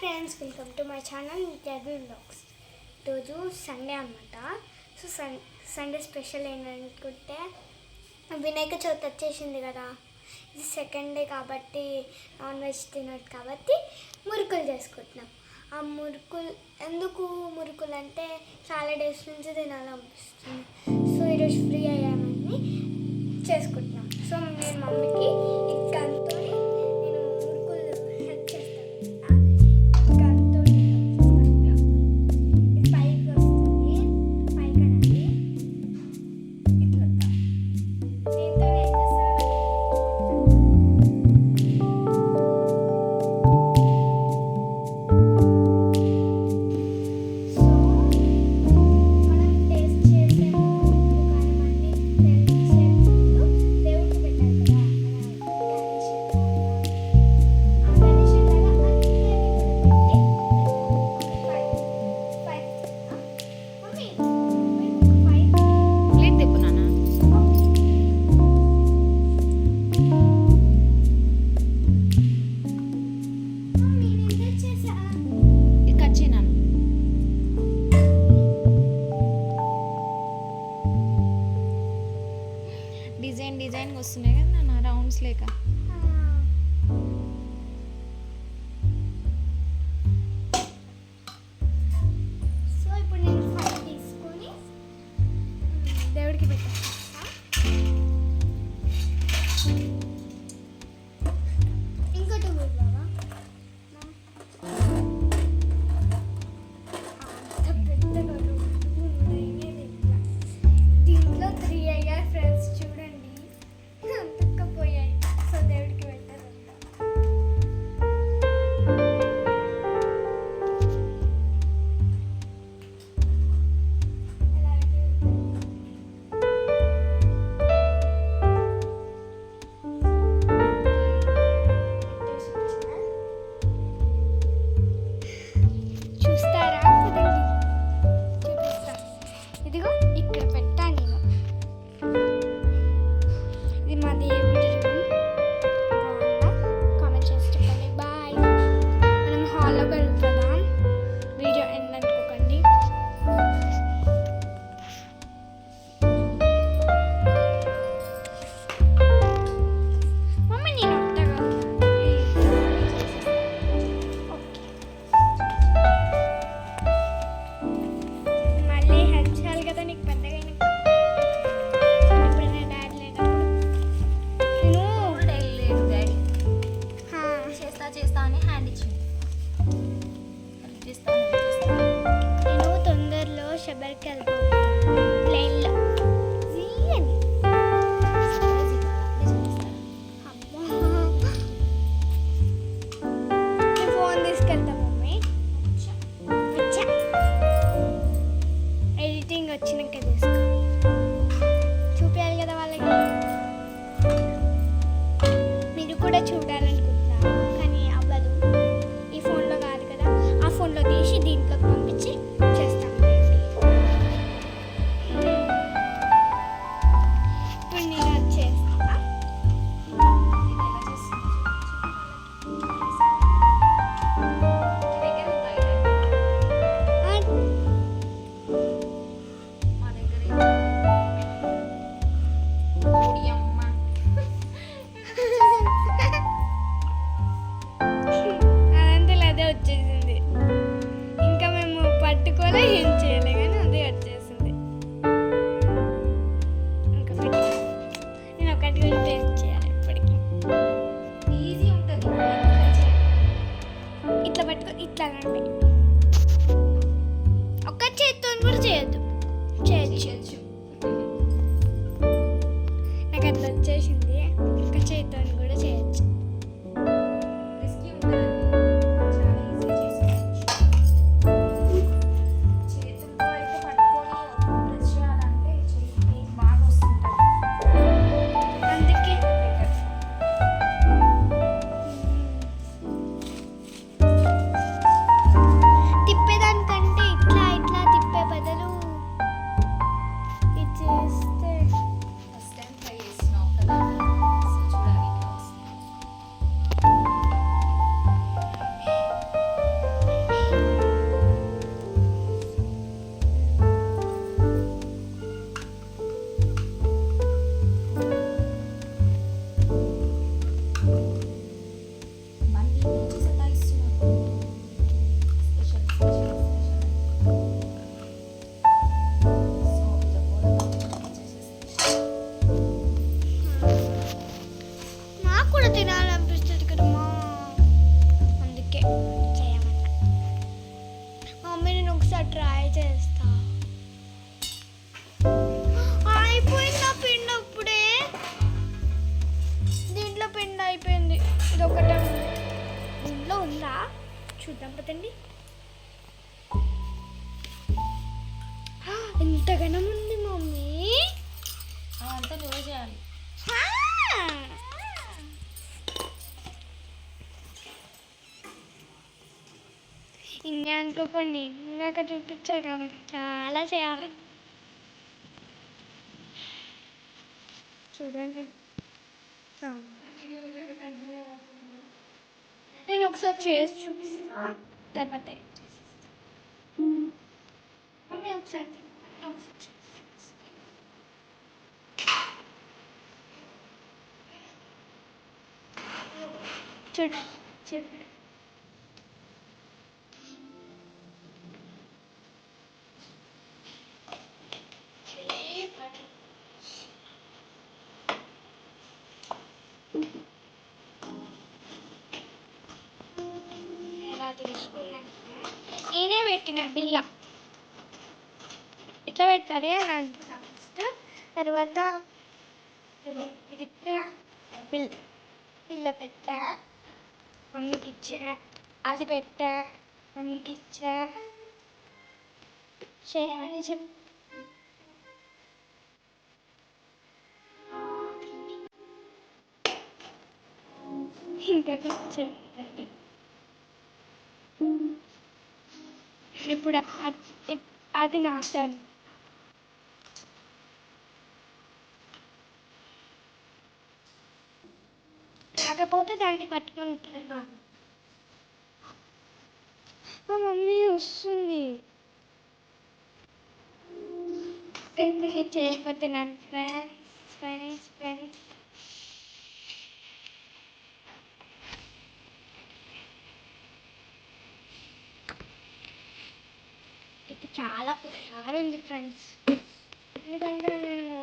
Friends, welcome to my channel Nithyadri vlogs. ఈరోజు Sunday అనమాట. So Sunday special ఏంటనుకుంటే వినాయక చవితి వచ్చేసింది కదా. ఇది సెకండ్ డే కాబట్టి నాన్ వెజ్ తినట్టు కాబట్టి మురుకులు చేసుకుంటున్నాం. ఆ మురుకులు ఎందుకు మురుకులు అంటే చాలా డేస్ నుంచి తినాలనిపిస్తుంది. సో ఈరోజు ఫ్రీ అయ్యామని చేసుకుంటున్నాం. సో నేను మమ్మీకి ఇక్కడంతో డిజైన్ వస్తున్నాయి కదా నా రౌండ్స్ లేక. సో ఇప్పుడు నేను 5 తీసుకొని దేవుడికి పెట్టేస్తా. ఇంకోటి బాబా దీంట్లో 3 అయ్యాయి ఫ్రెండ్స్, చూడండి అంతకపోయాయి. సో దేవుడికి పెట్టారంట. చూస్తారా? కుదండి చూపిస్తా. ఇదిగో ఇక్కడ పెట్టా నేను. ఇది మా దేవుడి రూమ్. బాగుందా? కామెంట్ చేసి చెప్పండి. బాయ్. మనం హాల్లోకి వెళ్ళిపోదాం. వీడియో ఎండ్ అనుకోకండి. మమ్మీ నేను వస్తాను ప్లీజ్. ఓకే, మళ్ళీ హెల్ప్ చేయాలి కదా నీకు పెద్దగా అయినాక. ఎప్పుడైనా డాడీ లేనప్పుడు డాడీ హా, చేస్తా అని హ్యాండ్ ఇచ్చింది. నేను తొందరలో షబర్కి వెళ్ళిపోతాను. ప్లేన్లో జీయని. అమ్మా, నేను ఫోన్ తీసుకెళ్తా మమ్మీ. వచ్చా. ఎడిటింగ్ వచ్చినాక తీసుకో. చూపించాలి కదా వాళ్ళకి. మీరు కూడా చూడాలనుకుంటున్నారు కానీ అవ్వదు. ఈ ఫోన్లో కాదు కదా, ఆ ఫోన్లో తీసి దీంట్లోకి పంపించి చేస్తాం. ఇప్పుడు నేను అది చేస్తా. అదంతా అదే వచ్చేసింది. ఇంకా మేము చూద్దాం పదండి. ఎంత ఘనం ఉంది మమ్మీ. అదంతా క్లోజ్ చేయాలి. ఇంకా అనుకోకండి, ఇందాక చూపించారు చాలా చేయాలి. చూడండి, నేను ఒకసారి చేసి చూపిస్తాను తర్వాత ఒకసారి చూడండి చూడండి. ఎలా తీసుకున్నాను నేనే పెట్టిన బిల్ల ఇట్లా పెట్టాలి అని అంటున్నా. తర్వాత బిల్ బిల్ల పెట్టా, మమ్మీకి ఇచ్చా, అది పెట్టా, మమ్మీకి ఇచ్చా. చేయాలి చెప్పి ఇంకా చెప్పండి. ఇప్పుడు అది నా టర్న్. కాకపోతే దాన్ని పట్టుకొని ఉంటున్నాను. మా మమ్మీ వస్తుంది. ఎందుకు చేయకపోతున్నాను ఫ్రెండ్స్ ఫ్రెండ్స్ ఫ్రెండ్స్. ఇది చాలా హుషారు ఉంది ఫ్రెండ్స్. ఎందుకంటే నేను